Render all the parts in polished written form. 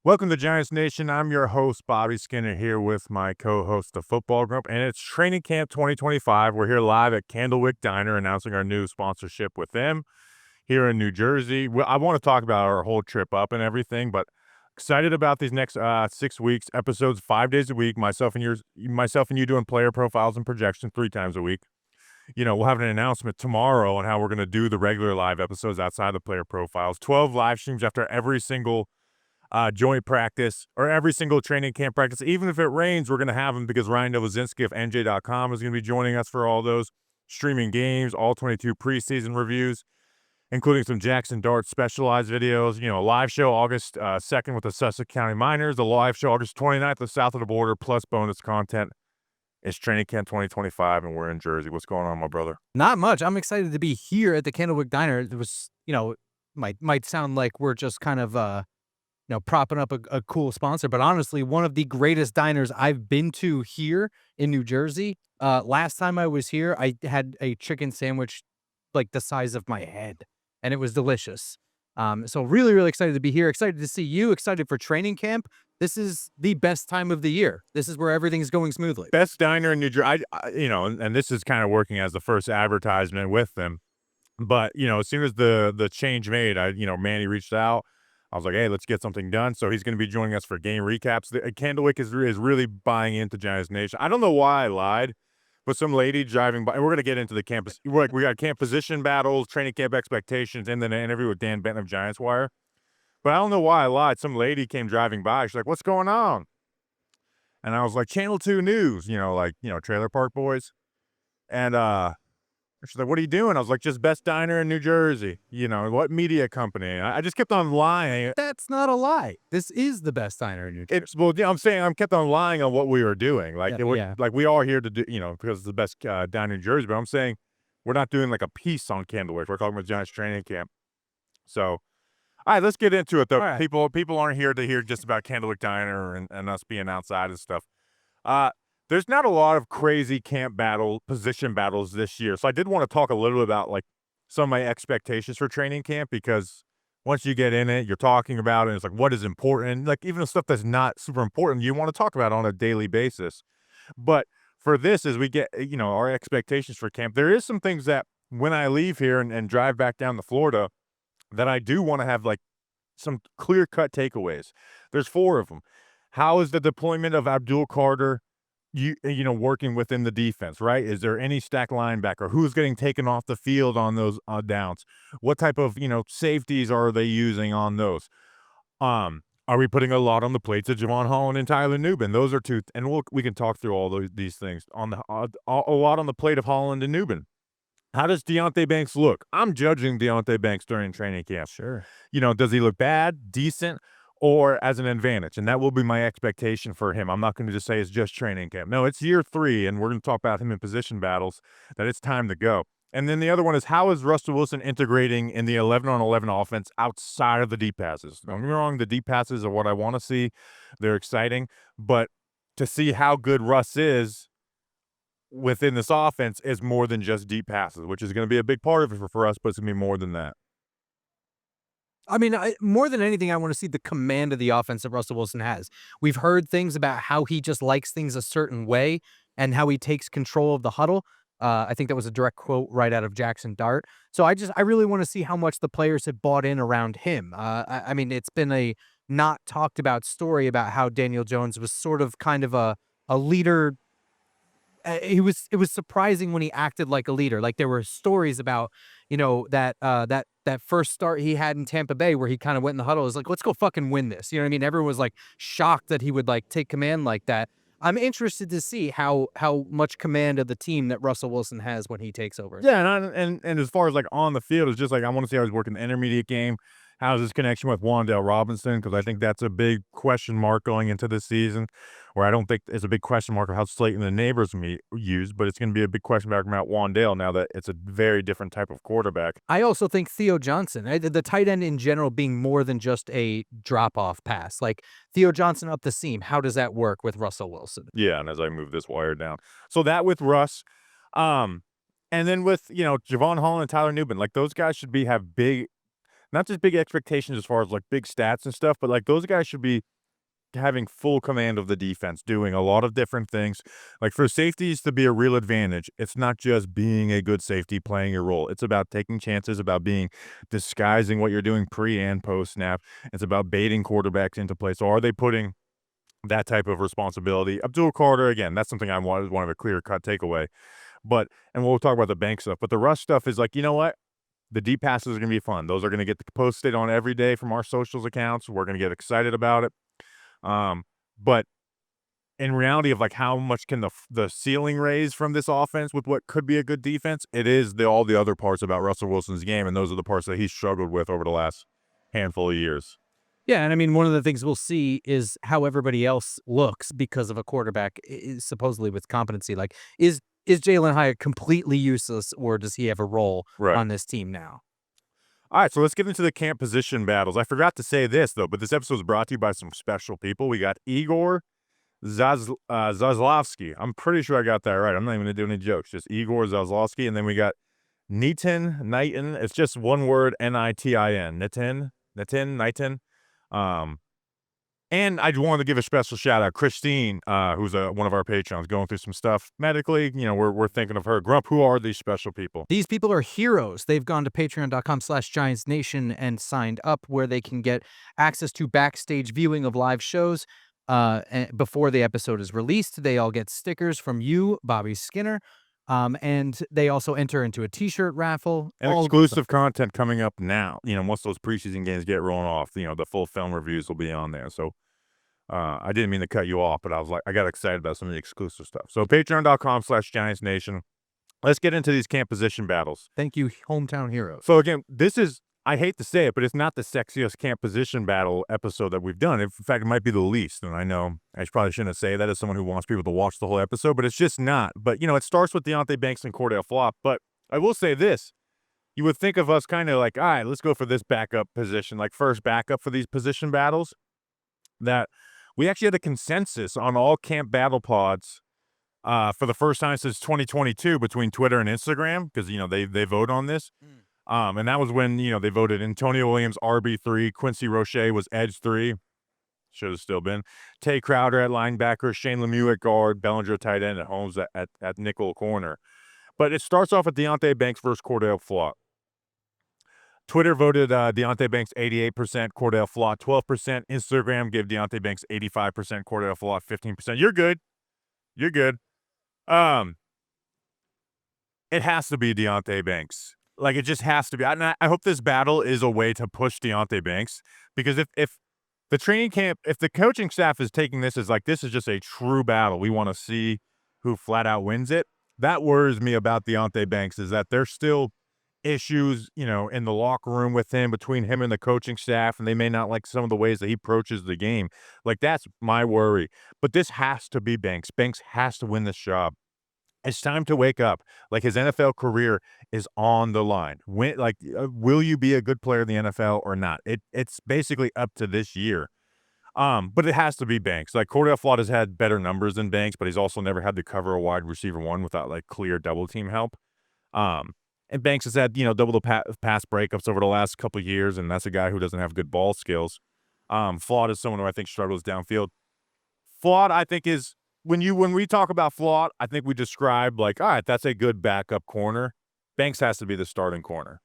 Welcome to Giants Nation. I'm your host, Bobby Skinner, here with my co-host, the Football Grump, and it's Training Camp 2025. We're here live at Candlewyck Diner announcing our new sponsorship with them here in New Jersey. I want to talk about our whole trip up and everything, but excited about these next 6 weeks, episodes 5 days a week, myself and you doing player profiles and projections 3 times a week. We'll have an announcement tomorrow on how we're going to do the regular live episodes outside the player profiles. 12 live streams after every single joint practice or every single training camp practice. Even if it rains, we're going to have them because Ryan Novozinski of NJ.com is going to be joining us for all those streaming games, all 22 preseason reviews, including some Jackson Dart specialized videos, a live show August 2nd with the Sussex County Miners, a live show August 29th, the south of the border, plus bonus content. It's Training Camp 2025, and we're in Jersey. What's going on, my brother? Not much. I'm excited to be here at the Candlewyck Diner. It was, might sound like we're just kind of, propping up a cool sponsor, but honestly, one of the greatest diners I've been to here in New Jersey. Last time I was here, I had a chicken sandwich like the size of my head, and it was delicious. So really, really excited to be here. Excited to see you. Excited for training camp. This is the best time of the year. This is where everything's going smoothly. Best diner in New Jersey. And this is kind of working as the first advertisement with them. But, as soon as the change made, Manny reached out. I was like, hey, let's get something done. So he's going to be joining us for game recaps. Candlewyck is really buying into Giants Nation. I don't know why I lied, but some lady driving by, and we're going to get into the campus. We got camp position battles, training camp expectations, and then an interview with Dan Benton of Giants Wire. But I don't know why I lied. Some lady came driving by. She's like, what's going on? And I was like, Channel 2 News, Trailer Park Boys. And she's like, what are you doing? I was like, just best diner in New Jersey. What media company? I just kept on lying. That's not a lie. This is the best diner in New Jersey. I'm saying I kept on lying on what we were doing. Like we are here to do, because it's the best diner in Jersey. But I'm saying we're not doing like a piece on Candlewyck. We're talking about Giants training camp. So, all right, let's get into it, though. Right. People aren't here to hear just about Candlewyck Diner and us being outside and stuff. There's not a lot of crazy camp position battles this year. So I did want to talk a little about like some of my expectations for training camp, because once you get in it, you're talking about it, and it's like, what is important? Like even the stuff that's not super important, you want to talk about on a daily basis. But for this, as we get, our expectations for camp, there is some things that when I leave here and drive back down to Florida, that I do want to have like some clear-cut takeaways. There's 4 of them. How is the deployment of Abdul Carter, working within the defense, right? Is there any stack linebacker? Who's getting taken off the field on those downs? What type of, safeties are they using on those? Are we putting a lot on the plates of Javon Holland and Tyler Nubin? Those are 2, and we can talk through all these things. On a lot on the plate of Holland and Nubin. How does Deonte Banks look? I'm judging Deonte Banks during training camp. Sure. Does he look bad, decent, or as an advantage? And that will be my expectation for him. I'm not going to just say it's just training camp. No, it's year 3, and we're going to talk about him in position battles, that it's time to go. And then the other one is, how is Russell Wilson integrating in the 11-on-11 offense outside of the deep passes? Don't get me wrong, the deep passes are what I want to see. They're exciting. But to see how good Russ is within this offense is more than just deep passes, which is going to be a big part of it for us, but it's going to be more than that. I mean, more than anything, I want to see the command of the offense that Russell Wilson has. We've heard things about how he just likes things a certain way and how he takes control of the huddle. I think that was a direct quote right out of Jackson Dart. So I really want to see how much the players have bought in around him. I mean, it's been a not talked about story about how Daniel Jones was sort of kind of a leader. It was surprising when he acted like a leader. Like there were stories about, that first start he had in Tampa Bay where he kind of went in the huddle. It was like, let's go fucking win this. You know what I mean? Everyone was like shocked that he would like take command like that. I'm interested to see how much command of the team that Russell Wilson has when he takes over. Yeah, and as far as like on the field, it's just like I want to see how he's working the intermediate game. How's his connection with Wan'Dale Robinson? Because I think that's a big question mark going into this season, where I don't think it's a big question mark of how Slayton and the neighbors use, but it's going to be a big question mark about Wan'Dale now that it's a very different type of quarterback. I also think Theo Johnson, the tight end in general, being more than just a drop-off pass. Like Theo Johnson up the seam, how does that work with Russell Wilson? Yeah, and as I move this wire down. So that with Russ, and then with, Javon Holland and Tyler Nubin, like those guys should have big, not just big expectations as far as like big stats and stuff, but like those guys should be having full command of the defense, doing a lot of different things. Like for safeties to be a real advantage, it's not just being a good safety playing your role. It's about taking chances, about disguising what you're doing pre and post snap. It's about baiting quarterbacks into play. So are they putting that type of responsibility? Abdul Carter, again, that's something I wanted a clear cut takeaway. But, and we'll talk about the bank stuff, but the rush stuff is like, you know what? The deep passes are going to be fun. Those are going to get posted on every day from our socials accounts. We're going to get excited about it. But in reality of like how much can the ceiling raise from this offense with what could be a good defense, it is all the other parts about Russell Wilson's game, and those are the parts that he's struggled with over the last handful of years. Yeah, and I mean, one of the things we'll see is how everybody else looks because of a quarterback, supposedly with competency. Like, is Jalen Hyatt completely useless, or does he have a role on this team now? All right, so let's get into the camp position battles. I forgot to say this, though, but this episode is brought to you by some special people. We got Igor Zazlovsky. I'm pretty sure I got that right. I'm not even going to do any jokes. Just Igor Zazlovsky. And then we got Nitin. It's just one word, Nitin. Nitin. And I wanted to give a special shout out, Christine, who's one of our patrons, going through some stuff medically. You know, we're thinking of her. Grump, who are these special people? These people are heroes. They've gone to patreon.com/GiantsNation and signed up, where they can get access to backstage viewing of live shows before the episode is released. They all get stickers from you, Bobby Skinner. And they also enter into a t-shirt raffle. And exclusive content coming up now. You know, once those preseason games get rolling off, you know, the full film reviews will be on there. So I didn't mean to cut you off, but I got excited about some of the exclusive stuff. So patreon.com/GiantsNation. Let's get into these camp position battles. Thank you, hometown heroes. So again, this is, I hate to say it, but it's not the sexiest camp position battle episode that we've done. In fact, it might be the least. And I know I probably shouldn't say that as someone who wants people to watch the whole episode, but it's just not. But, you know, it starts with Deonte Banks and Cordell Flott. But I will say this. You would think of us kind of like, all right, let's go for this backup position, like first backup for these position battles, that we actually had a consensus on all camp battle pods for the first time since 2022 between Twitter and Instagram, because, you know, they vote on this. And that was when, you know, they voted Antonio Williams RB3, Quincy Roche was edge 3, should have still been, Tay Crowder at linebacker, Shane Lemieux at guard, Bellinger tight end, and Holmes at nickel corner. But it starts off with Deonte Banks versus Cordell Flott. Twitter voted Deonte Banks 88%, Cordell Flott 12%. Instagram gave Deonte Banks 85%, Cordell Flott 15%. You're good. It has to be Deonte Banks. Like, it just has to be. I hope this battle is a way to push Deonte Banks, because if the training camp, if the coaching staff is taking this as like, this is just a true battle, we want to see who flat out wins it, that worries me about Deonte Banks, is that there's still issues, you know, in the locker room with him, between him and the coaching staff, and they may not like some of the ways that he approaches the game. Like, that's my worry. But this has to be Banks. Banks has to win this job. It's time to wake up. Like, his NFL career is on the line. Will you be a good player in the NFL or not? It's basically up to this year. But it has to be Banks. Like, Cordell Flott has had better numbers than Banks, but he's also never had to cover a wide receiver one without like clear double team help. And Banks has had, you know, double the pass breakups over the last couple of years, and that's a guy who doesn't have good ball skills. Flott is someone who I think struggles downfield. Flott, I think, is, when we talk about Flott, I think we describe like, all right, that's a good backup corner. Banks has to be the starting corner.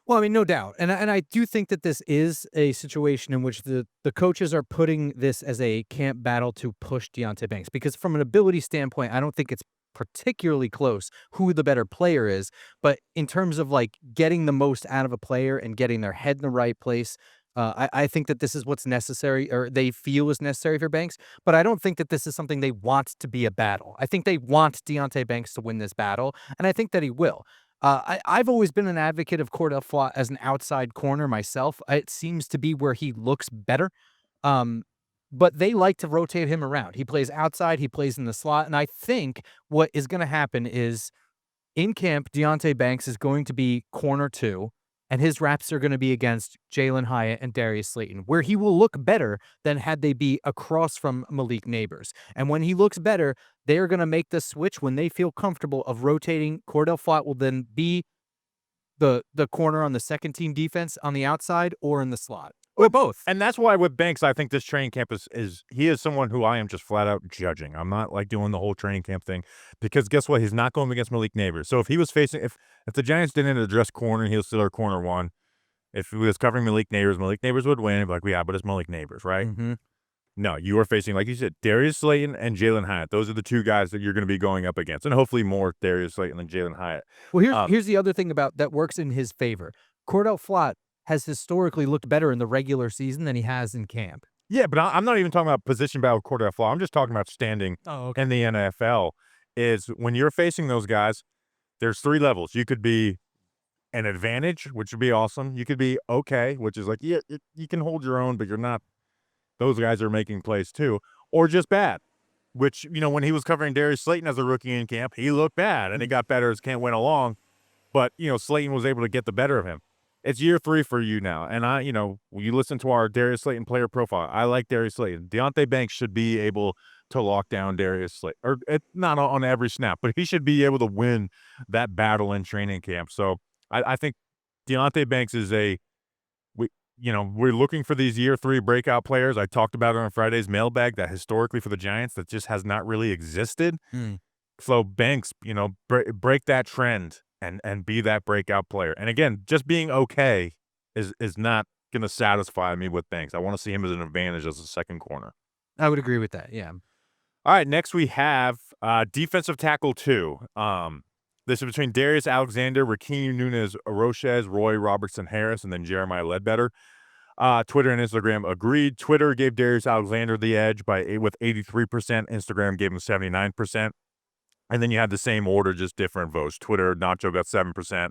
Well, I mean, no doubt. And I do think that this is a situation in which the coaches are putting this as a camp battle to push Deonte Banks, because from an ability standpoint, I don't think it's particularly close who the better player is. But in terms of like getting the most out of a player and getting their head in the right place, I think that this is what's necessary, or they feel is necessary for Banks. But I don't think that this is something they want to be a battle. I think they want Deonte Banks to win this battle, and I think that he will. I've always been an advocate of Cordell Flott as an outside corner myself. It seems to be where he looks better. But they like to rotate him around. He plays outside, he plays in the slot, and I think what is going to happen is, in camp, Deonte Banks is going to be corner 2, and his reps are going to be against Jalen Hyatt and Darius Slayton, where he will look better than had they be across from Malik Neighbors. And when he looks better, they're going to make the switch when they feel comfortable of rotating. Cordell Flott will then be the corner on the second team defense on the outside or in the slot. Or both. And that's why with Banks, I think this training camp is he is someone who I am just flat out judging. I'm not like doing the whole training camp thing because guess what? He's not going against Malik Neighbors. So if he was facing if the Giants didn't address corner, he was still our corner one. If he was covering Malik Neighbors would win. He'd be like, yeah, but it's Malik Neighbors, right? Mm-hmm. No, you are facing, like you said, Darius Slayton and Jalen Hyatt. Those are the two guys that you're going to be going up against, and hopefully more Darius Slayton than Jalen Hyatt. Well, here's the other thing about that works in his favor. Cordell Flott has historically looked better in the regular season than he has in camp. Yeah, but I'm not even talking about position battle with Cordell Flott. I'm just talking about standing in the NFL. Is when you're facing those guys, there's 3 levels. You could be an advantage, which would be awesome. You could be okay, which is like, yeah, you can hold your own, but you're not. Those guys are making plays too. Or just bad, which, when he was covering Darius Slayton as a rookie in camp, he looked bad, and it got better as camp went along. But, Slayton was able to get the better of him. It's year 3 for you now. And when you listen to our Darius Slayton player profile, I like Darius Slayton. Deontay Banks should be able to lock down Darius Slayton. Or not on every snap, but he should be able to win that battle in training camp. So I think Deontay Banks is we're looking for these year 3 breakout players. I talked about it on Friday's mailbag that historically for the Giants that just has not really existed. So Banks, break that trend and be that breakout player. And again, just being okay is not going to satisfy me with Banks. I want to see him as an advantage as a second corner. I would agree with that, yeah. All right, next we have defensive tackle 2. This is between Darius Alexander, Rakeem Nunez-Roches, Roy Robertson-Harris, and then Jeremiah Ledbetter. Twitter and Instagram agreed. Twitter gave Darius Alexander the edge with 83%. Instagram gave him 79%. And then you had the same order, just different votes. Twitter, Nacho got 7%.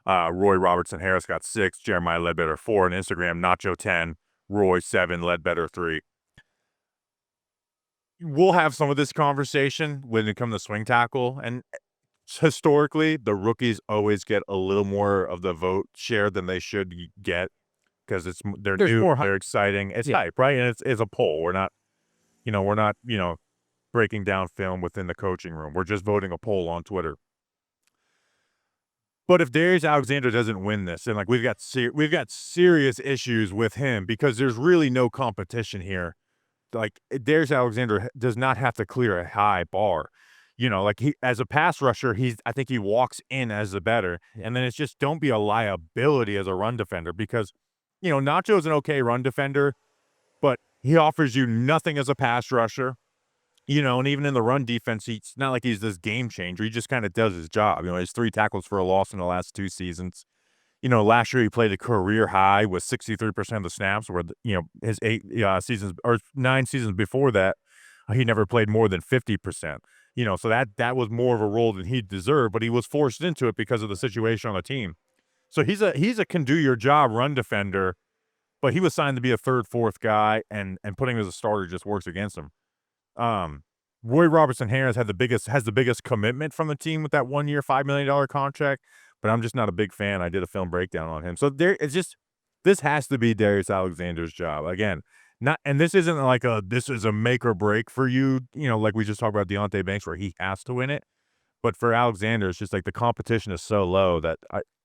Roy Robertson-Harris got 6%. Jeremiah Ledbetter 4%. And Instagram, Nacho 10%. Roy 7%. Ledbetter 3%. We'll have some of this conversation when it comes to swing tackle. And historically, the rookies always get a little more of the vote share than they should get because they're new, they're exciting. It's hype, right? And it's a poll. We're not breaking down film within the coaching room. We're just voting a poll on Twitter. But if Darius Alexander doesn't win this, and we've got serious issues with him because there's really no competition here. Like Darius Alexander does not have to clear a high bar. He as a pass rusher, I think he walks in as the better. And then it's just don't be a liability as a run defender because, Nacho's an okay run defender, but he offers you nothing as a pass rusher. And even in the run defense, it's not like he's this game changer. He just kind of does his job. He has 3 tackles for a loss in the last 2 seasons. Last year he played a career high with 63% of the snaps, where his 8 seasons or 9 seasons before that, he never played more than 50%. So that was more of a role than he deserved, but he was forced into it because of the situation on the team. So he's a can do your job run defender, but he was signed to be a 3rd, 4th guy, and putting him as a starter just works against him. Roy Robertson-Harris has the biggest commitment from the team with that 1-year, $5 million contract, but I'm just not a big fan. I did a film breakdown on him. So this has to be Darius Alexander's job. Again, and this isn't like this is a make or break for you, like we just talked about Deontay Banks where he has to win it. But for Alexander, it's just like the competition is so low that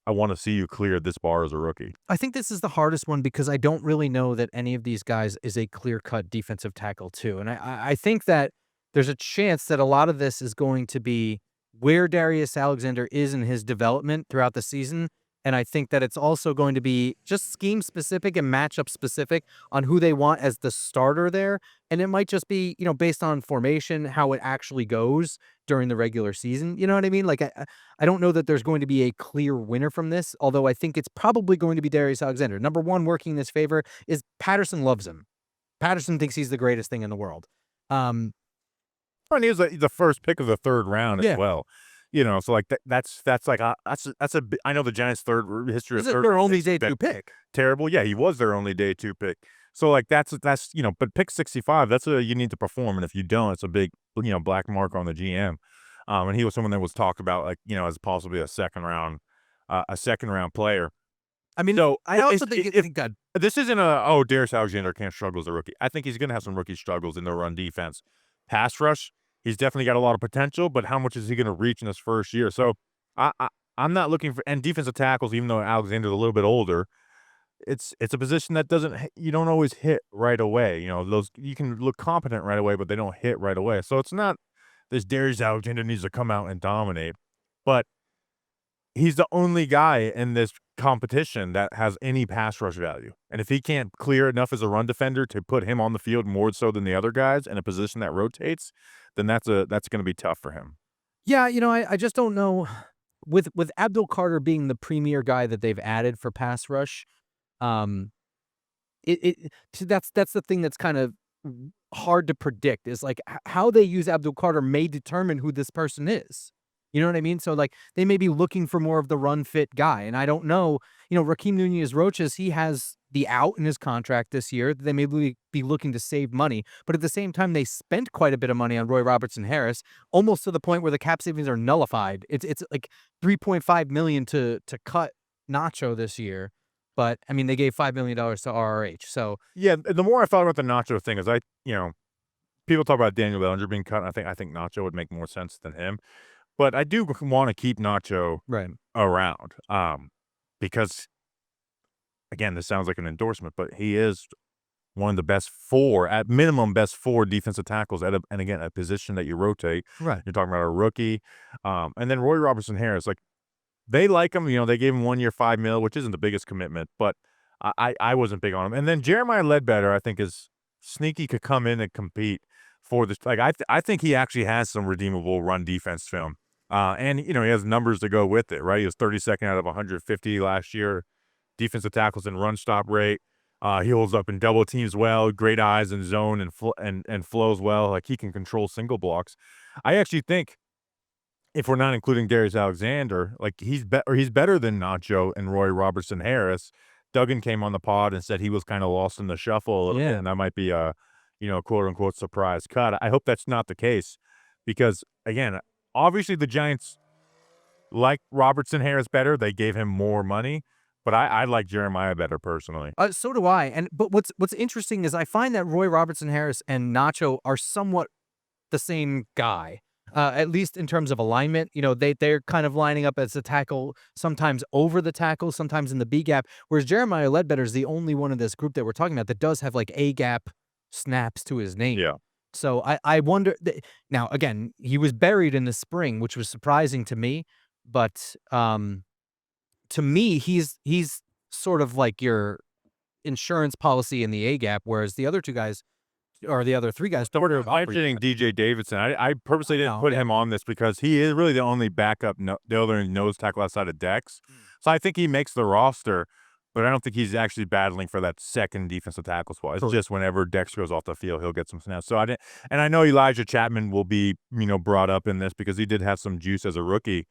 I want to see you clear this bar as a rookie. I think this is the hardest one because I don't really know that any of these guys is a clear-cut defensive tackle too. And I think that there's a chance that a lot of this is going to be where Darius Alexander is in his development throughout the season. And I think that it's also going to be just scheme-specific and matchup-specific on who they want as the starter there. And it might just be, based on formation, how it actually goes during the regular season. You know what I mean? I don't know that there's going to be a clear winner from this, although I think it's probably going to be Darius Alexander. Number one, working in his favor is Patterson loves him. Patterson thinks he's the greatest thing in the world. And he was the first pick of the 3rd round as well. So that's I know the Giants' history of third. Their only day 2 pick. Terrible. Yeah, he was their only day 2 pick. So that's but pick 65, you need to perform, and if you don't, it's a big black mark on the GM. And he was someone that was talked about as possibly a second round player. I mean, so I also think that this isn't Darius Alexander can't struggle as a rookie. I think he's going to have some rookie struggles in the run defense. Pass rush, he's definitely got a lot of potential, but how much is he going to reach in his first year? So I'm not looking for – and defensive tackles, even though Alexander's a little bit older, it's a position that you don't always hit right away. You know, those you can look competent right away, but they don't hit right away. So it's not this Darius Alexander needs to come out and dominate, but he's the only guy in this competition that has any pass rush value. And if he can't clear enough as a run defender to put him on the field more so than the other guys in a position that rotates, then that's going to be tough for him. Yeah, I just don't know. With Abdul Carter being the premier guy that they've added for pass rush, um, that's the thing that's kind of hard to predict is like how they use Abdul Carter may determine who this person is. You know what I mean? So like they may be looking for more of the run fit guy, and I don't know. Raheem Nunez Roches, he has the out in his contract this year. They may be looking to save money, but at the same time, they spent quite a bit of money on Roy Robertson Harris, almost to the point where the cap savings are nullified. It's like $3.5 million to cut Nacho this year. But I mean, they gave $5 million to RRH. So yeah, the more I thought about the Nacho thing is people talk about Daniel Bellinger being cut. And I think Nacho would make more sense than him, but I do want to keep Nacho around because again, this sounds like an endorsement, but he is one of the best at minimum best four defensive tackles and again a position that you rotate. Right, you're talking about a rookie, and then Roy Robertson Harris, like. They like him, they gave him 1 year, $5 million, which isn't the biggest commitment, but I wasn't big on him. And then Jeremiah Ledbetter, I think, is sneaky, could come in and compete for this. Like I think he actually has some redeemable run defense film, and he has numbers to go with it. Right, he was 32nd out of 150 last year, defensive tackles and run stop rate. He holds up in double teams well, great eyes in zone and flows well. Like he can control single blocks. I actually think, if we're not including Darius Alexander, like he's better than Nacho and Roy Robertson Harris. Duggan came on the pod and said he was kind of lost in the shuffle a little bit, and that might be a, quote unquote surprise cut. I hope that's not the case because again, obviously the Giants like Robertson Harris better. They gave him more money, but I like Jeremiah better personally. So do I. But what's interesting is I find that Roy Robertson Harris and Nacho are somewhat the same guy. At least in terms of alignment, they're kind of lining up as a tackle, sometimes over the tackle, sometimes in the B gap. Whereas Jeremiah Ledbetter is the only one in this group that we're talking about that does have like A gap snaps to his name. Yeah. So I wonder. Now again, he was buried in the spring, which was surprising to me. But to me, he's sort of like your insurance policy in the A gap, whereas the other two guys. Or the other three guys. I'm mentioning DJ Davidson. I purposely didn't put him on this because he is really the only backup, the other nose tackle outside of Dex. So I think he makes the roster, but I don't think he's actually battling for that second defensive tackle spot. It's just whenever Dex goes off the field, he'll get some snaps. So and I know Elijah Chapman will be, brought up in this because he did have some juice as a rookie.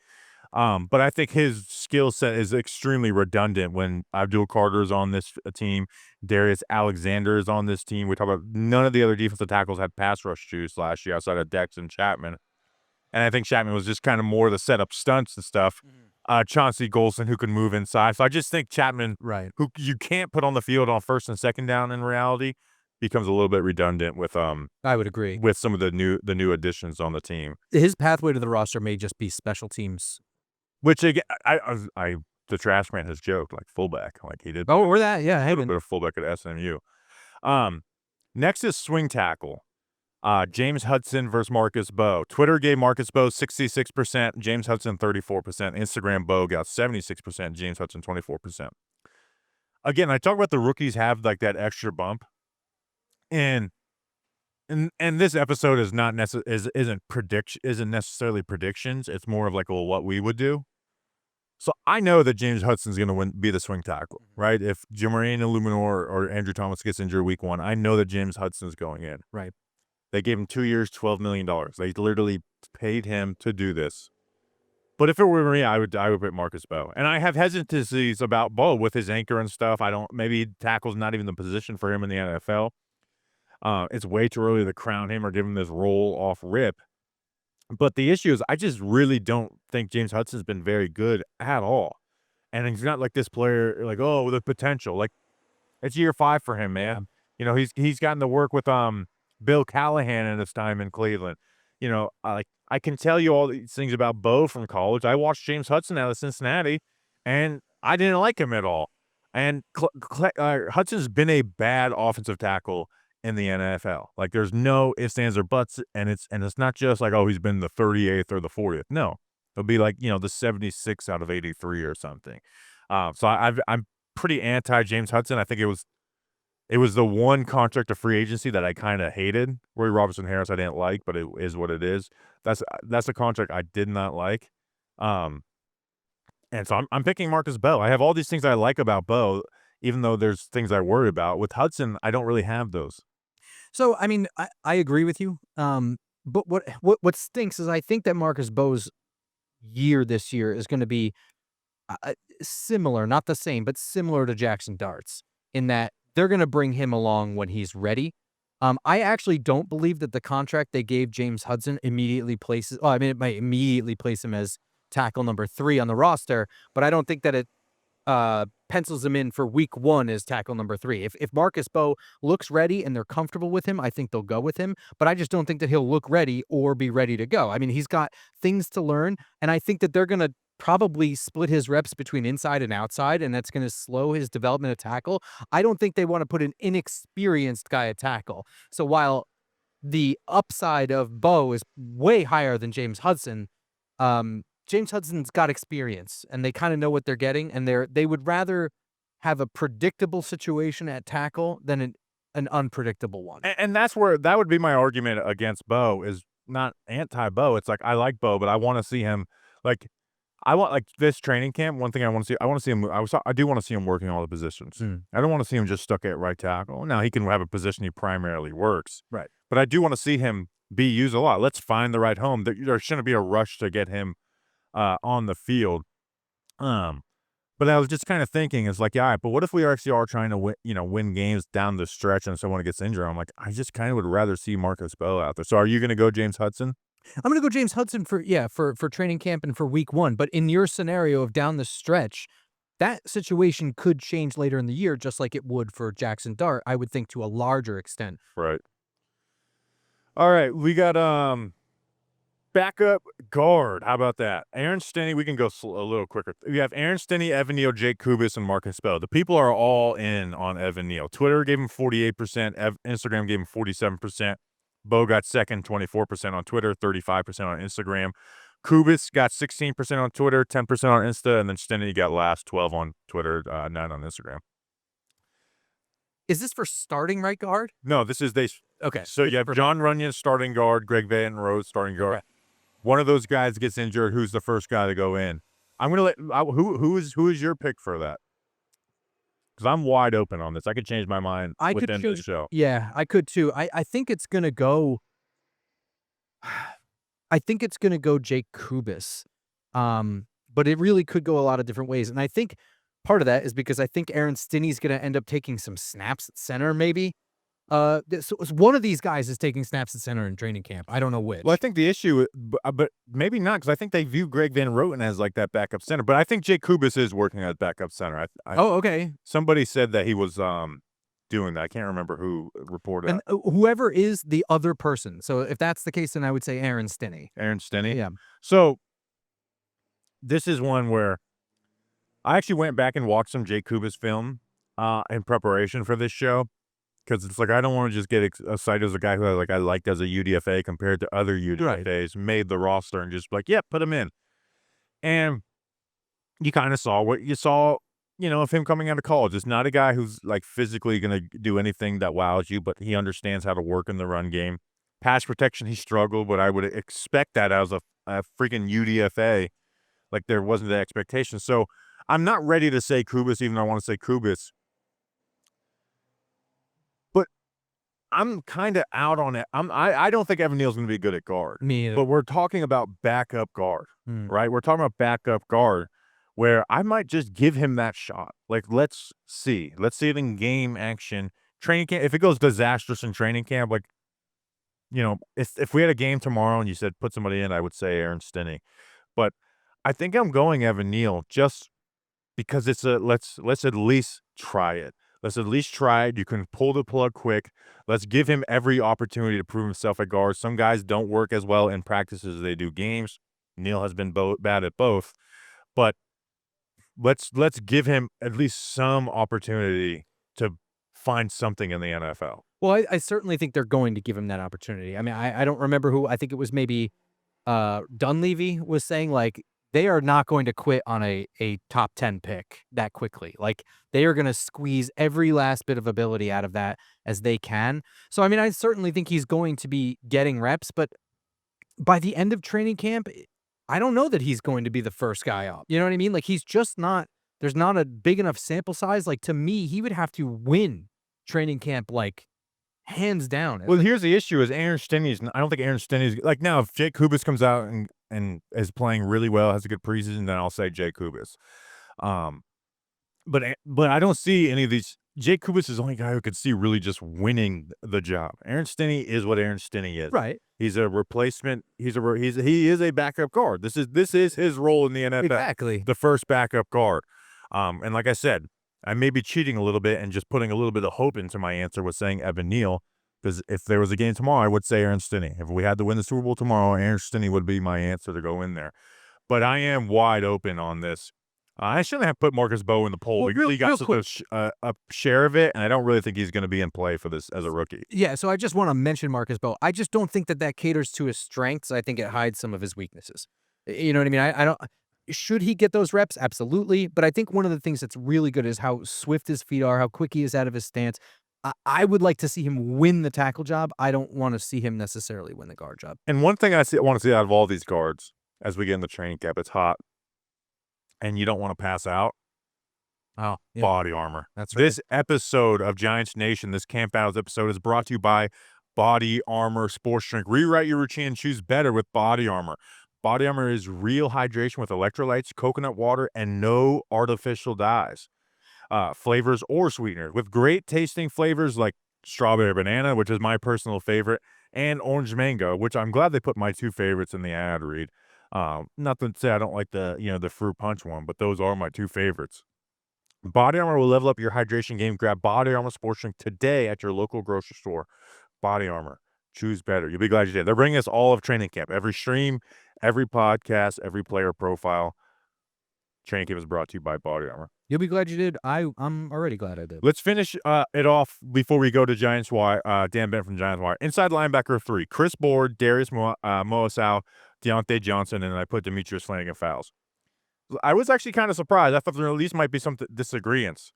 But I think his skill set is extremely redundant when Abdul Carter is on this team, Darius Alexander is on this team. We talk about none of the other defensive tackles had pass rush juice last year outside of Dex and Chapman. And I think Chapman was just kind of more the setup stunts and stuff. Chauncey Golson, who can move inside. So I just think Chapman, who you can't put on the field on first and second down in reality, becomes a little bit redundant with I would agree with some of the new additions on the team. His pathway to the roster may just be special teams. Which again, the trash man has joked like fullback, like he did. Oh, we're that, yeah. A little bit of fullback at SMU. Next is swing tackle. James Hudson versus Marcus Bowe. Twitter gave Marcus Bowe 66%, James Hudson 34%. Instagram Bowe got 76%, James Hudson 24%. Again, I talk about the rookies have like that extra bump, and this episode is not isn't necessarily predictions. It's more of like what we would do. So I know that James Hudson's going to be the swing tackle, right? If Jermaine Illuminor or Andrew Thomas gets injured week 1, I know that James Hudson's going in. Right. They gave him 2 years, $12 million. They literally paid him to do this. But if it were me, I would put Marcus Bowe. And I have hesitancies about Bowe with his anchor and stuff. Maybe tackle's not even the position for him in the NFL. It's way too early to crown him or give him this roll off rip. But the issue is I just really don't think James Hudson's been very good at all. And he's not like this player, like, with the potential. Like, it's year 5 for him, man. He's gotten to work with Bill Callahan in his time in Cleveland. I can tell you all these things about Bowe from college. I watched James Hudson out of Cincinnati, and I didn't like him at all. And Hudson's been a bad offensive tackle in the NFL. Like, there's no ifs, ands, or buts, and it's not just like, oh, he's been the 38th or the 40th. No, it'll be like, the 76 out of 83 or something. So I'm pretty anti James Hudson. I think it was the one contract of free agency that I kind of hated. Roy Robertson Harris I didn't like, but it is what it is. That's a contract I did not like. And so I'm picking Marcus Bowe. I have all these things I like about Bowe, even though there's things I worry about. With Hudson, I don't really have those. So, I mean, I agree with you. But what stinks is I think that Marcus Bowe's year this year is going to be similar, not the same, but similar to Jackson Dart's in that they're going to bring him along when he's ready. I actually don't believe that the contract they gave James Hudson immediately places. Oh, I mean, it might immediately place him as tackle number 3 on the roster, but I don't think that it pencils him in for week 1 as tackle number 3. If Marcus Bowe looks ready and they're comfortable with him, I think they'll go with him, but I just don't think that he'll look ready or be ready to go. I mean, he's got things to learn, and I think that they're going to probably split his reps between inside and outside, and that's going to slow his development of tackle. I don't think they want to put an inexperienced guy at tackle. So while the upside of Bowe is way higher than James Hudson, James Hudson's got experience, and they kind of know what they're getting, and they would rather have a predictable situation at tackle than an unpredictable one. And that's where that would be my argument against Bowe is not anti-Bowe. It's like I like Bowe, but I want to see him like I want like this training camp. One thing I want to see him. I do want to see him working all the positions. I don't want to see him just stuck at right tackle. Now he can have a position he primarily works, Right. but I do want to see him be used a lot. Let's find the right home. There shouldn't be a rush to get him on the field. But I was just kind of thinking, it's like, yeah, but what if we actually are trying to win games down the stretch and someone gets injured? I'm like, I just kind of would rather see Marcus Bowe out there. So are you going to go James Hudson? I'm going to go James Hudson for training camp and for week 1. But in your scenario of down the stretch, that situation could change later in the year, just like it would for Jackson Dart, I would think to a larger extent. Right. All right. We got backup guard. How about that? Aaron Stinney. We can go a little quicker. We have Aaron Stinney, Evan Neal, Jake Kubis, and Marcus Bowe. The people are all in on Evan Neal. Twitter gave him 48%. Instagram gave him 47%. Bowe got second, 24% on Twitter, 35% on Instagram. Kubis got 16% on Twitter, 10% on Insta, and then Stinney got last, 12 on Twitter, 9 on Instagram. Is this for starting right guard? No, this is Okay. So you have John Runyon starting guard, Greg Van Rose starting guard. Okay. One of those guys gets injured. Who's the first guy to go in? I'm gonna who is your pick for that? Because I'm wide open on this. I could change my mind within the show. Yeah, I could too. I think it's gonna go. I think it's gonna go Jake Kubis, but it really could go a lot of different ways. And I think part of that is because I think Aaron Stinney's gonna end up taking some snaps at center, maybe. So one of these guys is taking snaps at center in training camp. I don't know which. Well, I think the issue, but maybe not, because I think they view Greg Van Roten as like that backup center. But I think Jake Kubis is working as backup center. Oh, okay. Somebody said that he was doing that. I can't remember who reported. And whoever is the other person. So if that's the case, then I would say Aaron Stinney. Aaron Stinney. Yeah. So this is one where I actually went back and watched some Jake Kubis film in preparation for this show. Because it's like I don't want to just get excited as a guy who I liked as a UDFA compared to other UDFAs, made the roster and just like, put him in. And you kind of saw what you saw, of him coming out of college. It's not a guy who's like physically going to do anything that wows you, but he understands how to work in the run game. Pass protection, he struggled, but I would expect that as a freaking UDFA. Like there wasn't the expectation. So I'm not ready to say Kubis, even though I want to say Kubis. I'm kind of out on it. I don't think Evan Neal's going to be good at guard. Me either. But we're talking about backup guard, right? We're talking about backup guard where I might just give him that shot. Like, let's see. Let's see it in game action. Training camp, if it goes disastrous in training camp, like, if we had a game tomorrow and you said put somebody in, I would say Aaron Stinney. But I think I'm going Evan Neal just because it's let's at least try it. Let's at least try it. You can pull the plug quick. Let's give him every opportunity to prove himself at guard. Some guys don't work as well in practice as they do games. Neal has been bad at both. But let's give him at least some opportunity to find something in the NFL. Well, I certainly think they're going to give him that opportunity. I mean, I don't remember who. I think it was maybe Dunleavy was saying, like, they are not going to quit on a top 10 pick that quickly. Like, they are going to squeeze every last bit of ability out of that as they can. So, I mean, I certainly think he's going to be getting reps, but by the end of training camp, I don't know that he's going to be the first guy up. You know what I mean? Like, he's just not, there's not a big enough sample size. Like, to me, he would have to win training camp, like, hands down. Well, here's the issue: is Aaron Stinney's. I don't think Aaron Stinney's like now. If Jake Kubis comes out and is playing really well, has a good preseason, then I'll say Jake Kubis. But I don't see any of these. Jake Kubis is the only guy who could see really just winning the job. Aaron Stinney is what Aaron Stinney is. Right. He's a replacement. He is a backup guard. This is his role in the NFL. Exactly. The first backup guard. And like I said, I may be cheating a little bit and just putting a little bit of hope into my answer with saying Evan Neal, because if there was a game tomorrow, I would say Aaron Stinney. If we had to win the Super Bowl tomorrow, Aaron Stinney would be my answer to go in there. But I am wide open on this. I shouldn't have put Marcus Bowe in the poll. Well, We really got real such a share of it, and I don't really think he's going to be in play for this as a rookie. Yeah, so I just want to mention Marcus Bowe. I just don't think that caters to his strengths. I think it hides some of his weaknesses. You know what I mean? I don't. Should he get those reps? Absolutely. But I think one of the things that's really good is how swift his feet are, how quick he is out of his stance. I would like to see him win the tackle job. I don't want to see him necessarily win the guard job. And one thing I want to see out of all these guards as we get in the training camp, it's hot, and you don't want to pass out. Oh, yeah. Body armor. That's right. This episode of Giants Nation, this Camp Battles episode, is brought to you by Body Armor Sports Drink. Rewrite your routine and choose better with Body Armor. Body Armor is real hydration with electrolytes, coconut water, and no artificial dyes, flavors, or sweeteners. With great tasting flavors like strawberry banana, which is my personal favorite, and orange mango, which I'm glad they put my two favorites in the ad read. Not to say I don't like the fruit punch one, but those are my two favorites. Body Armor will level up your hydration game. Grab Body Armor Sports Drink today at your local grocery store. Body Armor. Choose better. You'll be glad you did. They're bringing us all of training camp. Every stream, every podcast, every player profile. Training camp is brought to you by Body Armor. You'll be glad you did. I'm already glad I did. Let's finish it off before we go to Giants Wire. Dan Benton from Giants Wire. Inside linebacker 3. Chris Board, Darius Moasau, Deontay Johnson, and I put Demetrius Flanagan-Fowles. I was actually kind of surprised. I thought there at least might be some disagreements.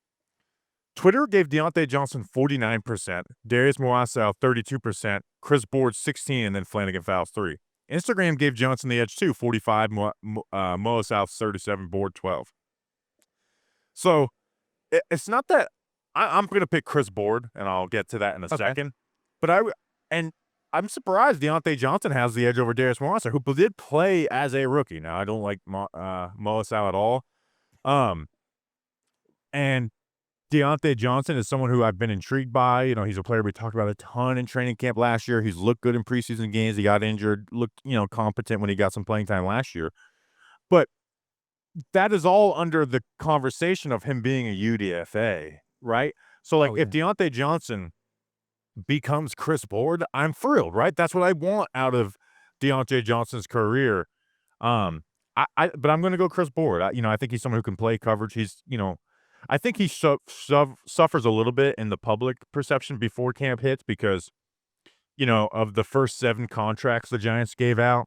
Twitter gave Deontay Johnson 49%, Darius Moasau 32%, Chris Board 16%, and then Flanagan-Fowles 3%. Instagram gave Johnson the edge too, 45, Moasau 37, Board 12. So it's not that I'm going to pick Chris Board, and I'll get to that in a second. But I'm surprised Deontay Johnson has the edge over Darius Moasau, who did play as a rookie. Now, I don't like Moasau at all. And Deontay Johnson is someone who I've been intrigued by. You know, he's a player we talked about a ton in training camp last year. He's looked good in preseason games. He got injured, looked, competent when he got some playing time last year. But that is all under the conversation of him being a UDFA, right? So, if Deontay Johnson becomes Chris Board, I'm thrilled, right? That's what I want out of Deontay Johnson's career. But I'm going to go Chris Board. I think he's someone who can play coverage. He's, I think he suffers a little bit in the public perception before camp hits because, of the first 7 contracts the Giants gave out,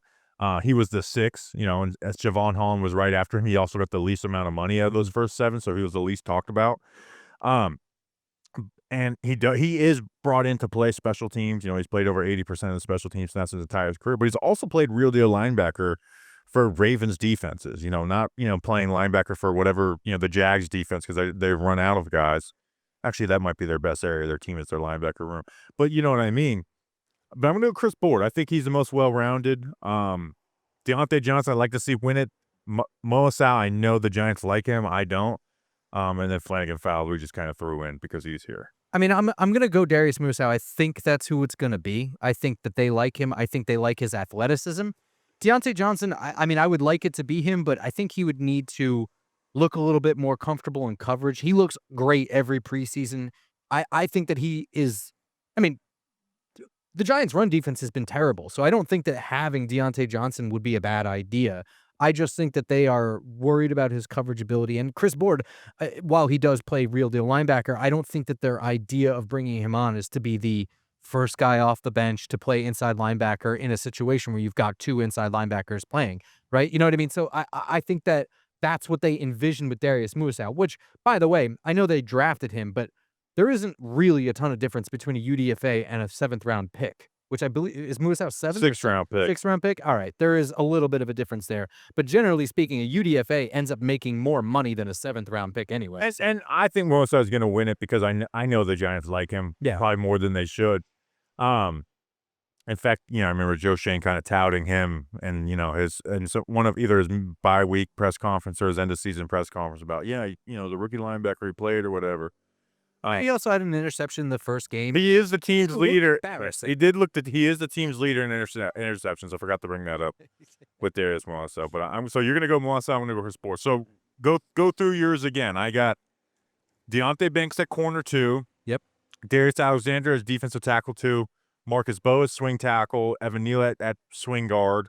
he was the 6th, and as Javon Holland was right after him, he also got the least amount of money out of those first 7, so he was the least talked about. And he is brought in to play special teams. He's played over 80% of the special teams snaps his entire career, but he's also played real deal linebacker for Ravens defenses, not, playing linebacker for whatever, the Jags defense, because they've run out of guys. Actually, that might be their best area of their team is their linebacker room. But you know what I mean? But I'm going to go Chris Board. I think he's the most well-rounded. Deontay Johnson, I'd like to see win it. Moasau, I know the Giants like him. I don't. And then Flanagan-Fowles, we just kind of threw in because he's here. I mean, I'm going to go Darius Moasau. I think that's who it's going to be. I think that they like him. I think they like his athleticism. Deontay Johnson, I mean, I would like it to be him, but I think he would need to look a little bit more comfortable in coverage. He looks great every preseason. I think that he is, I mean, the Giants' run defense has been terrible, so I don't think that having Deontay Johnson would be a bad idea. I just think that they are worried about his coverage ability. And Chris Board, while he does play real deal linebacker, I don't think that their idea of bringing him on is to be the first guy off the bench to play inside linebacker in a situation where you've got two inside linebackers playing, right? You know what I mean? So I think that that's what they envisioned with Darius Muasau, which, by the way, I know they drafted him, but there isn't really a ton of difference between a UDFA and a 7th-round pick, which I believe is Muasau 7th? 6th-round pick. 6th-round pick? All right. There is a little bit of a difference there. But generally speaking, a UDFA ends up making more money than a 7th-round pick anyway. And I think Mosa is going to win it because I know the Giants like him probably more than they should. In fact, I remember Joe Shane kind of touting him and, so one of either his bye-week press conference or his end-of-season press conference about, the rookie linebacker he played or whatever. He also had an interception in the first game. He is the team's leader. Embarrassing. He is the team's leader in interceptions. I forgot to bring that up with Darius Muasau. But so you're gonna go Muasau, I'm gonna go for Sport. So go through yours again. I got Deonte Banks at corner 2. Yep. Darius Alexander as defensive tackle 2. Marcus Boas swing tackle. Evan Neal at swing guard,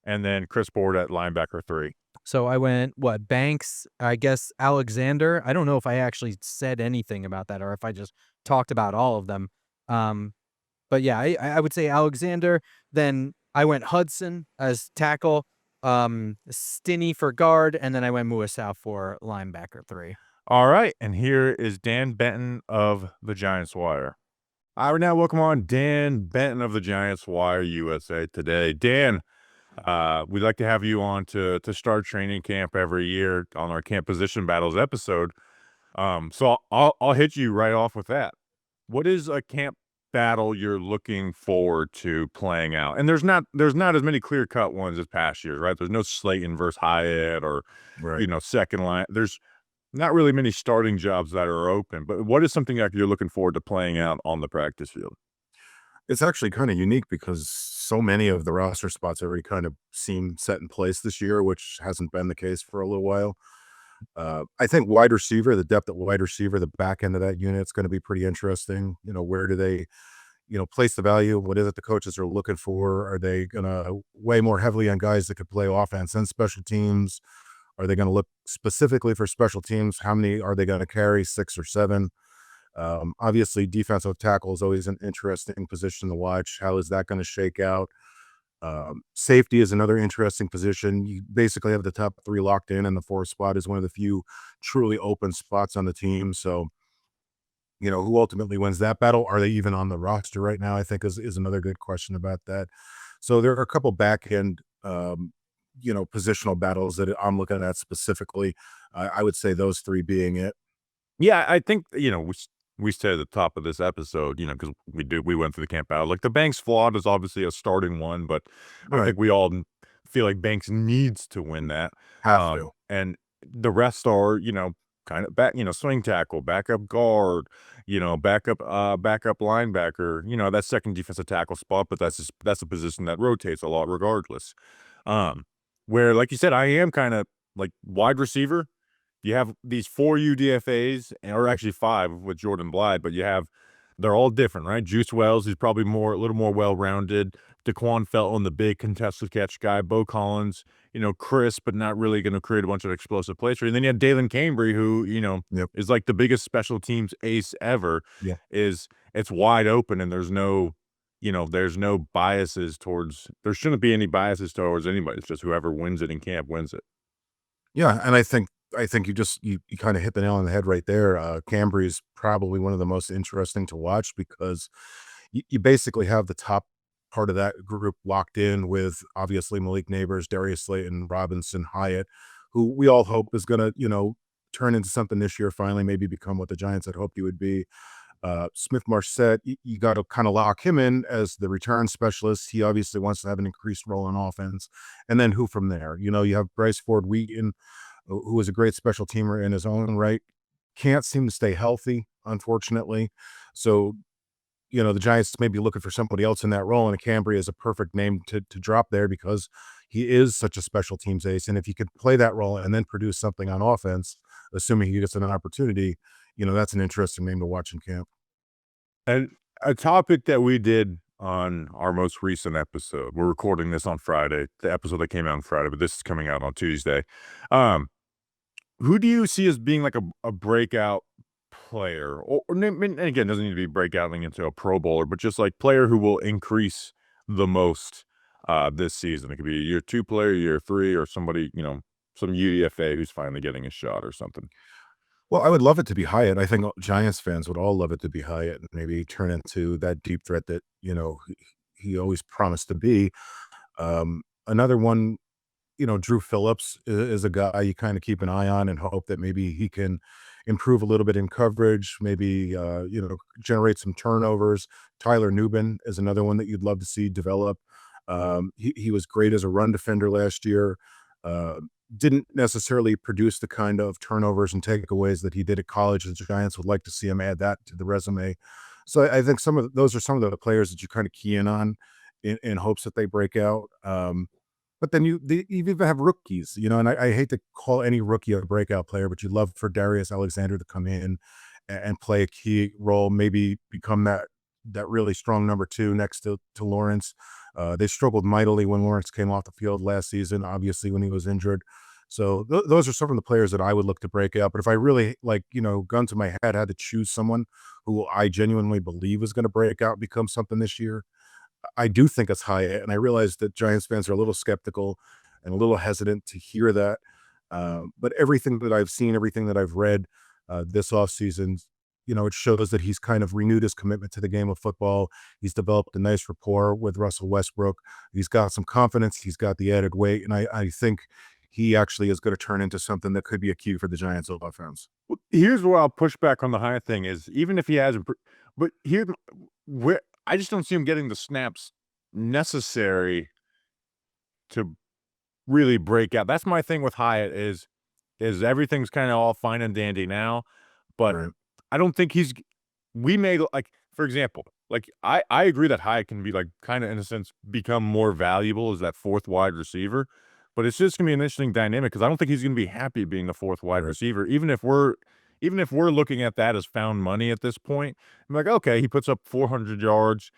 and then Chris Board at linebacker 3. So I went, Banks, I guess Alexander. I don't know if I actually said anything about that or if I just talked about all of them. But yeah, I would say Alexander. Then I went Hudson as tackle, Stinney for guard, and then I went Muasau for linebacker 3. All right, and here is Dan Benton of the Giants Wire. I would now welcome on Dan Benton of the Giants Wire USA today. Dan, we'd like to have you on to start training camp every year on our Camp Position Battles episode. So I'll hit you right off with that. What is a camp battle you're looking forward to playing out? And there's not as many clear-cut ones as past years, right? There's no Slayton versus Hyatt or second line. There's not really many starting jobs that are open. But what is something that you're looking forward to playing out on the practice field? It's actually kind of unique because so many of the roster spots already kind of seem set in place this year, which hasn't been the case for a little while. I think wide receiver, the depth at wide receiver, the back end of that unit is going to be pretty interesting. Where do they, place the value? What is it the coaches are looking for? Are they going to weigh more heavily on guys that could play offense and special teams? Are they going to look specifically for special teams? How many are they going to carry, 6 or 7? Obviously, defensive tackle is always an interesting position to watch. How is that going to shake out? Safety is another interesting position. You basically have the top 3 locked in, and the 4th spot is one of the few truly open spots on the team. So, who ultimately wins that battle? Are they even on the roster right now? I think is another good question about that. So there are a couple back end, positional battles that I'm looking at specifically. I would say those 3 being it. Yeah, I think, we said at the top of this episode, because we went through the camp battle. Like the Banks flawed is obviously a starting one, but I think we all feel like Banks needs to win that. Have to. And the rest are, kind of back, swing tackle, backup guard, backup linebacker, that second defensive tackle spot, but that's a position that rotates a lot regardless. Where, like you said, I am kind of like wide receiver. You have these 4 UDFAs, or actually 5 with Jordan Blythe, but they're all different, right? Juice Wells, who's probably a little more well-rounded. Daquan Felton, the big contested catch guy. Bo Collins, Chris, but not really going to create a bunch of explosive plays for you. And then you have Dalen Cambry, who, is like the biggest special teams ace ever. Yeah. It's wide open, and there's no biases there shouldn't be any biases towards anybody. It's just whoever wins it in camp wins it. Yeah, and I think you kind of hit the nail on the head right there. Cambry is probably one of the most interesting to watch because you basically have the top part of that group locked in with obviously Malik Neighbors, Darius Slayton, Robinson, Hyatt, who we all hope is going to, turn into something this year, finally maybe become what the Giants had hoped he would be. Smith Marset, you got to kind of lock him in as the return specialist. He obviously wants to have an increased role in offense. And then who from there? You have Bryce Ford Wheaton, who is a great special teamer in his own right, can't seem to stay healthy, unfortunately. So, the Giants may be looking for somebody else in that role, and Cambry is a perfect name to drop there because he is such a special teams ace. And if he could play that role and then produce something on offense, assuming he gets an opportunity, that's an interesting name to watch in camp. And a topic that we did on our most recent episode. We're recording this on Friday, the episode that came out on Friday, but this is coming out on Tuesday. Who do you see as being like a breakout player? And again, doesn't need to be breakouting into a Pro Bowler, but just like player who will increase the most this season. It could be a year 2 player, year 3, or somebody, some UDFA who's finally getting a shot or something. Well, I would love it to be Hyatt. I think Giants fans would all love it to be Hyatt and maybe turn into that deep threat that, he always promised to be. Another one, Drew Phillips is a guy you kind of keep an eye on and hope that maybe he can improve a little bit in coverage, maybe, generate some turnovers. Tyler Nubin is another one that you'd love to see develop. He was great as a run defender last year. Didn't necessarily produce the kind of turnovers and takeaways that he did at college. The Giants would like to see him add that to the resume. So I think those are some of the players that you kind of key in on in hopes that they break out. But then you even have rookies, and I hate to call any rookie a breakout player, but you'd love for Darius Alexander to come in and play a key role, maybe become that really strong number 2 next to Lawrence. They struggled mightily when Lawrence came off the field last season, obviously when he was injured. So those are some of the players that I would look to break out. But if I really gun to my head, had to choose someone who I genuinely believe is going to break out, become something this year, I do think it's Hyatt. And I realize that Giants fans are a little skeptical and a little hesitant to hear that. But everything that I've seen, everything that I've read this offseason, it shows that he's kind of renewed his commitment to the game of football. He's developed a nice rapport with Russell Westbrook. He's got some confidence. He's got the added weight. And I think he actually is going to turn into something that could be a key for the Giants offense. Well, here's where I'll push back on the Hyatt thing is even if he has, but here, where I just don't see him getting the snaps necessary to really break out. That's my thing with Hyatt is everything's kind of all fine and dandy now, but Right. I don't think we may like, for example, like I agree that Hyatt can be like kind of in a sense become more valuable as that 4th wide receiver, but it's just gonna be an interesting dynamic because I don't think he's gonna be happy being the 4th wide Right. receiver, even if we're looking at that as found money at this point. I'm like, okay, he puts up 400 yards,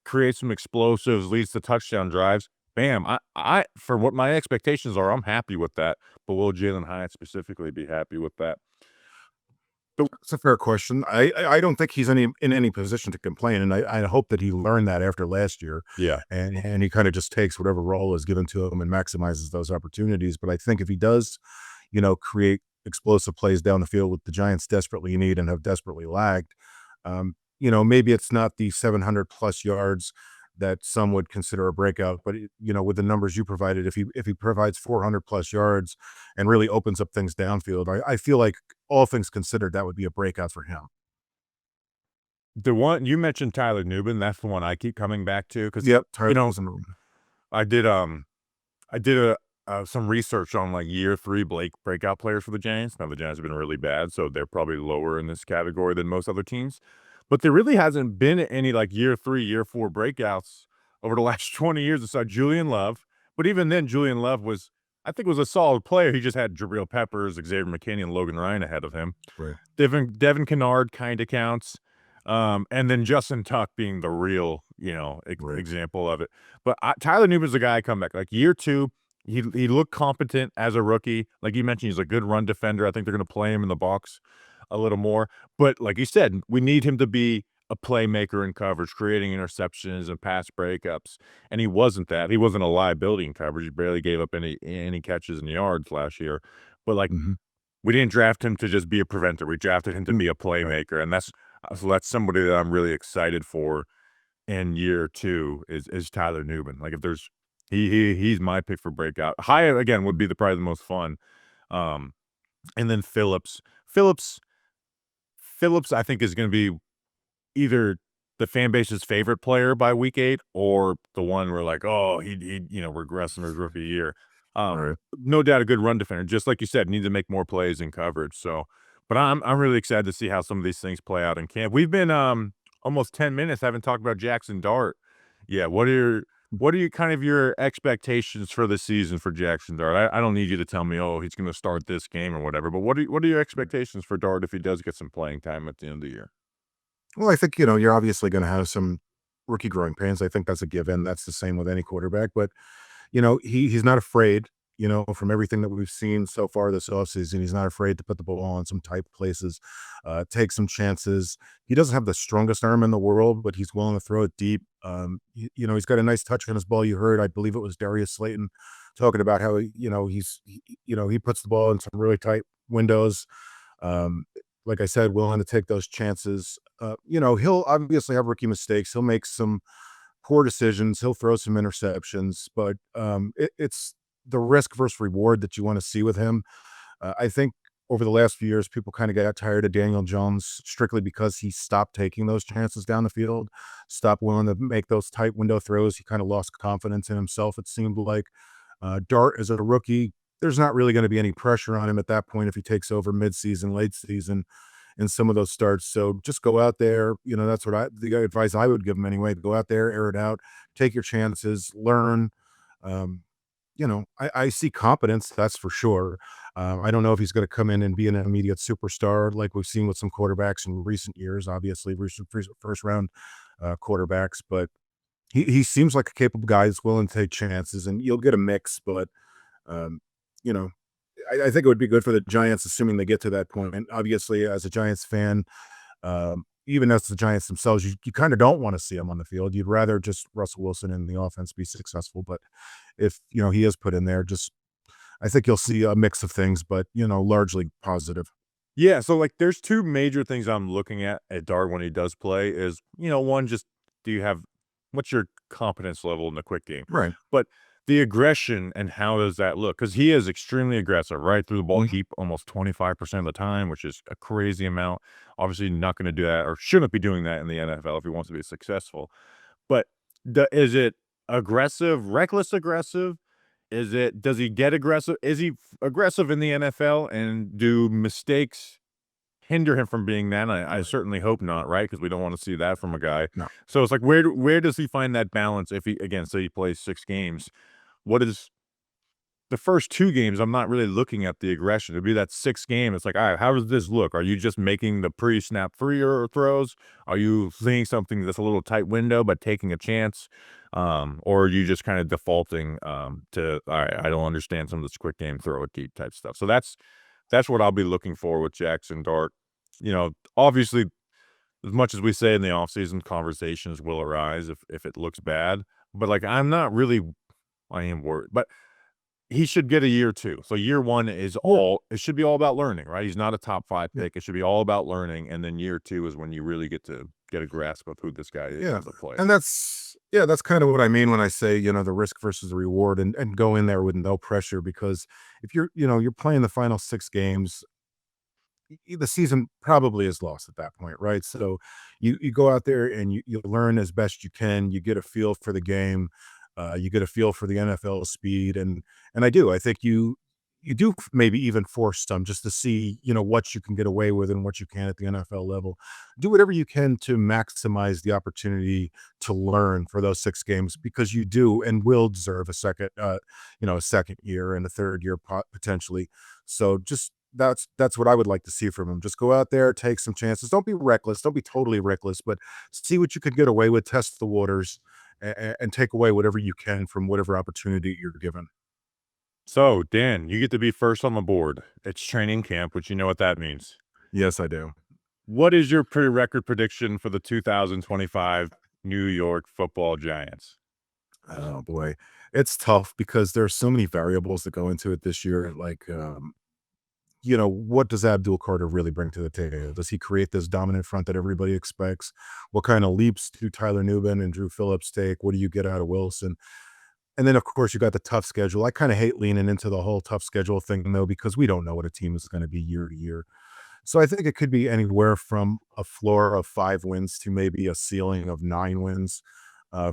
creates some explosives, leads to touchdown drives. Bam. I for what my expectations are, I'm happy with that. But will Jalen Hyatt specifically be happy with that? It's a fair question. I don't think he's in any position to complain, and I hope that he learned that after last year, Yeah. and he kind of just takes whatever role is given to him and maximizes those opportunities. But I think if he does, create explosive plays down the field, what the Giants desperately need and have desperately lagged, maybe it's not the 700 plus yards that some would consider a breakout, but with the numbers you provided, if he provides 400 plus yards and really opens up things downfield, I feel like all things considered, that would be a breakout for him. The one you mentioned, Tyler Nubin, that's the one I keep coming back to because Yep. I did some research on like year 3 breakout players for the Giants. Now the Giants have been really bad, so they're probably lower in this category than most other teams. But there really hasn't been any like year 3, year 4 breakouts over the last 20 years aside Julian Love. But even then, Julian Love was a solid player. He just had Jabril Peppers, Xavier McKinney, and Logan Ryan ahead of him. Right. Devin Kennard kind of counts. And then Justin Tuck being the real, Right. example of it. But Tyler Nubin's the guy I come back. Like year 2, he looked competent as a rookie. Like you mentioned, he's a good run defender. I think they're going to play him in the box a little more. But like you said, we need him to be a playmaker in coverage, creating interceptions and pass breakups. And he wasn't that. He wasn't a liability in coverage. He barely gave up any catches and yards last year. But like Mhm. we didn't draft him to just be a preventer. We drafted him to be a playmaker. And that's somebody that I'm really excited for in year 2 is Tyler Nubin. Like if there's he's my pick for breakout. Hyatt again would be probably the most fun. And then Phillips, I think is going to be either the fan base's favorite player by week 8 or the one where like, oh, he regressed in his rookie year. Right. No doubt a good run defender. Just like you said, needs to make more plays in coverage. So, but I'm really excited to see how some of these things play out in camp. We've been almost 10 minutes. Haven't talked about Jackson Dart. Yeah, what are you kind of your expectations for the season for Jackson Dart? I don't need you to tell me, oh, he's going to start this game or whatever. But what are your expectations for Dart if he does get some playing time at the end of the year? Well, I think, you're obviously going to have some rookie growing pains. I think that's a given. That's the same with any quarterback. But he's not afraid. From everything that we've seen so far this offseason, he's not afraid to put the ball in some tight places, take some chances. He doesn't have the strongest arm in the world, but he's willing to throw it deep. He's got a nice touch on his ball. You heard, I believe it was Darius Slayton talking about how he puts the ball in some really tight windows. Like I said, willing to take those chances. He'll obviously have rookie mistakes. He'll make some poor decisions. He'll throw some interceptions, but it's the risk versus reward that you want to see with him. I think over the last few years, people kind of got tired of Daniel Jones strictly because he stopped taking those chances down the field, stopped willing to make those tight window throws. He kind of lost confidence in himself, it seemed like. Dart, as a rookie, there's not really going to be any pressure on him at that point if he takes over midseason, late season in some of those starts. So just go out there. That's what the advice I would give him anyway. Go out there, air it out, take your chances, learn. I see competence, that's for sure. I don't know if he's going to come in and be an immediate superstar like we've seen with some quarterbacks in recent years, obviously recent first round quarterbacks, but he seems like a capable guy that's willing to take chances, and you'll get a mix. But um, you know, I think it would be good for the Giants, assuming they get to that point. And obviously, as a Giants fan, even as the Giants themselves, you kind of don't want to see him on the field. You'd rather just Russell Wilson and the offense be successful. But if he is put in there, I think you'll see a mix of things, but largely positive. Yeah, so like there's two major things I'm looking at Dart when he does play is, one, just what's your competence level in the quick game? Right. But the aggression and how does that look? Because he is extremely aggressive, right? Through the ball, Mhm. keep almost 25% of the time, which is a crazy amount. Obviously, not going to do that or shouldn't be doing that in the NFL if he wants to be successful. But is it aggressive, reckless aggressive? Does he get aggressive? Is he aggressive in the NFL, and do mistakes hinder him from being that? And I certainly hope not, right? Because we don't want to see that from a guy. No. So it's like, where does he find that balance if he, again, say he plays 6 games? What is the first 2 games? I'm not really looking at the aggression. It'd be that 6th game. It's like, all right, how does this look? Are you just making the pre-snap throws? Are you seeing something that's a little tight window but taking a chance? Or are you just kind of defaulting to, all right, I don't understand some of this quick game, throw it deep type stuff. So that's what I'll be looking for with Jackson Dart. Obviously, as much as we say in the offseason, conversations will arise if it looks bad. But like, I am worried. But he should get a year 2. So year 1 is it should be all about learning, right? He's not a top 5 Yeah. pick. It should be all about learning. And then year 2 is when you really get to get a grasp of who this guy is Yeah. as a player. And that's kind of what I mean when I say, the risk versus the reward, and go in there with no pressure, because if you're playing the final 6 games, the season probably is lost at that point, right? So you go out there and you learn as best you can. You get a feel for the game. You get a feel for the NFL speed, and I think you do maybe even force some just to see what you can get away with and what you can at the NFL level. Do whatever you can to maximize the opportunity to learn for those 6 games, because you do and will deserve a second year and a third year potentially. So just that's what I would like to see from him. Just go out there, take some chances. Don't be reckless. Don't be totally reckless, but see what you can get away with. Test the waters, and take away whatever you can from whatever opportunity you're given. So, Dan, you get to be first on the board. It's training camp, which you know what that means. Yes, I do. What is your record prediction for the 2025 New York Football Giants? Oh boy, it's tough because there's so many variables that go into it this year. Like, what does Abdul Carter really bring to the table? Does he create this dominant front that everybody expects? What kind of leaps do Tyler Nubin and Drew Phillips take? What do you get out of Wilson? And then, of course, you got the tough schedule. I kind of hate leaning into the whole tough schedule thing, though, because we don't know what a team is going to be year to year. So I think it could be anywhere from a floor of 5 wins to maybe a ceiling of 9 wins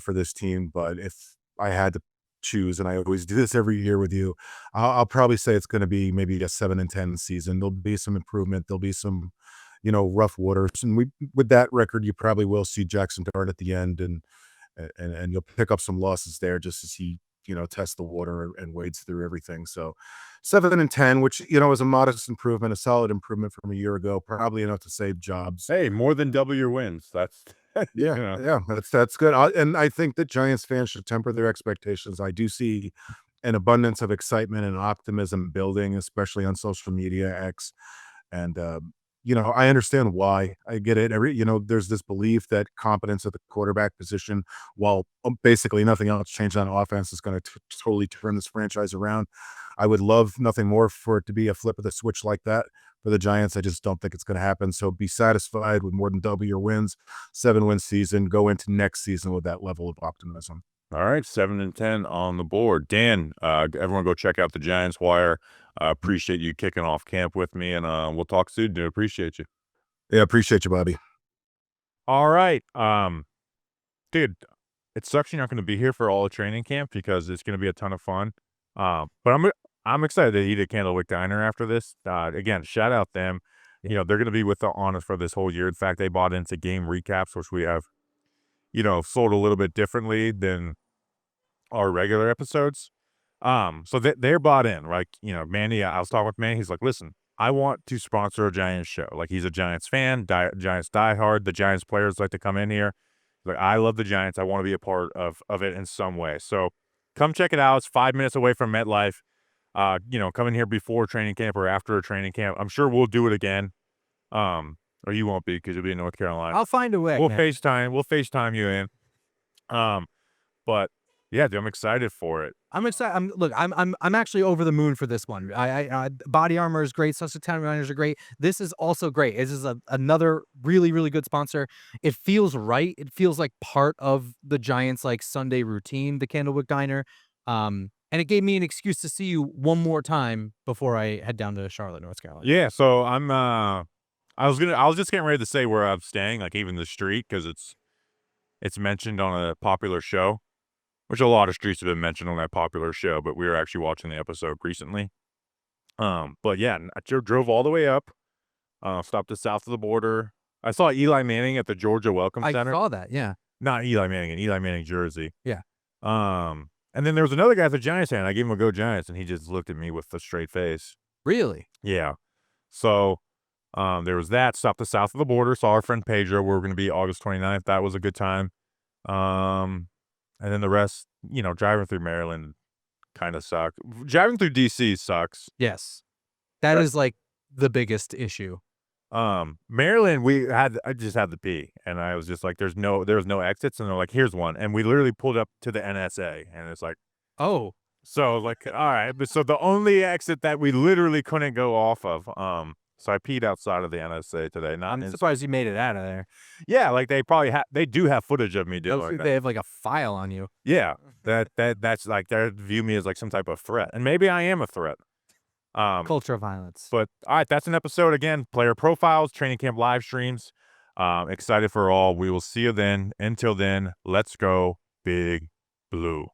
for this team. But if I had to choose, and I always do this every year with you, I'll probably say it's going to be maybe a 7-10 season. There'll be some improvement. There'll be some, rough waters. And with that record, you probably will see Jackson Dart at the end, and you'll pick up some losses there just as he test the water and wades through everything. So 7-10, which, is a modest improvement, a solid improvement from a year ago, probably enough to save jobs. Hey, more than double your wins. That's Yeah, you know. yeah, that's good. And I think that Giants fans should temper their expectations. I do see an abundance of excitement and optimism building, especially on social media, X. And I understand why. I get it. There's this belief that competence at the quarterback position, while basically nothing else changed on offense, is going to totally turn this franchise around. I would love nothing more for it to be a flip of the switch like that for the Giants. I just don't think it's going to happen. So be satisfied with more than double your wins, 7-win season. Go into next season with that level of optimism. All right, 7-10 on the board. Dan, everyone go check out the Giants Wire. Appreciate you kicking off camp with me, and we'll talk soon, dude. Appreciate you. Yeah, appreciate you, Bobby. All right. Dude, it sucks you're not going to be here for all of training camp because it's going to be a ton of fun. But I'm excited to eat at Candlewyck Diner after this. Again, shout out them. They're going to be on us for this whole year. In fact, they bought into game recaps, which we have, sold a little bit differently than our regular episodes. So they're bought in, right? Manny, I was talking with Manny. He's like, listen, I want to sponsor a Giants show. Like, he's a Giants fan, Giants diehard. The Giants players like to come in here. Like, I love the Giants. I want to be a part of it in some way. So come check it out. It's 5 minutes away from Metlife. Come in here before training camp or after a training camp. I'm sure we'll do it again. Or you won't be because you'll be in North Carolina. I'll find a way. We'll FaceTime you in. But yeah, dude, I'm excited for it. I'm excited. I'm actually over the moon for this one. I Body Armor is great. Sussex Town Runners are great. This is also great. This is another really, really good sponsor. It feels right. It feels like part of the Giants like Sunday routine, the Candlewyck Diner. And it gave me an excuse to see you one more time before I head down to Charlotte, North Carolina. Yeah, so I was just getting ready to say where I'm staying, like even the street, because it's mentioned on a popular show, which a lot of streets have been mentioned on that popular show, but we were actually watching the episode recently. But yeah, I drove all the way up, stopped just south of the border. I saw Eli Manning at the Georgia Welcome I Center. saw that. Yeah. Not Eli Manning, an Eli Manning jersey. Yeah. And then there was another guy at the Giants fan. I gave him a go Giants, and he just looked at me with a straight face. Really? Yeah. So there was that. Stopped just south of the border. Saw our friend Pedro. We're going to be August 29th. That was a good time. And then the rest, driving through Maryland kind of sucked. Driving through DC sucks. Yes. That is like the biggest issue. Maryland, I just had to pee, and I was just like, there was no exits, and they're like, here's one, and we literally pulled up to the NSA, and it's like, oh, so like, all right, but so the only exit that we literally couldn't go off of, so I peed outside of the NSA today. I'm surprised you made it out of there. Yeah, like they do have footage of me doing that. They have like a file on you. Yeah, that's like they view me as like some type of threat, and maybe I am a threat. Culture of violence. But all right, that's an episode again. Player profiles, training camp live streams. Excited for all. We will see you then. Until then, let's go Big Blue.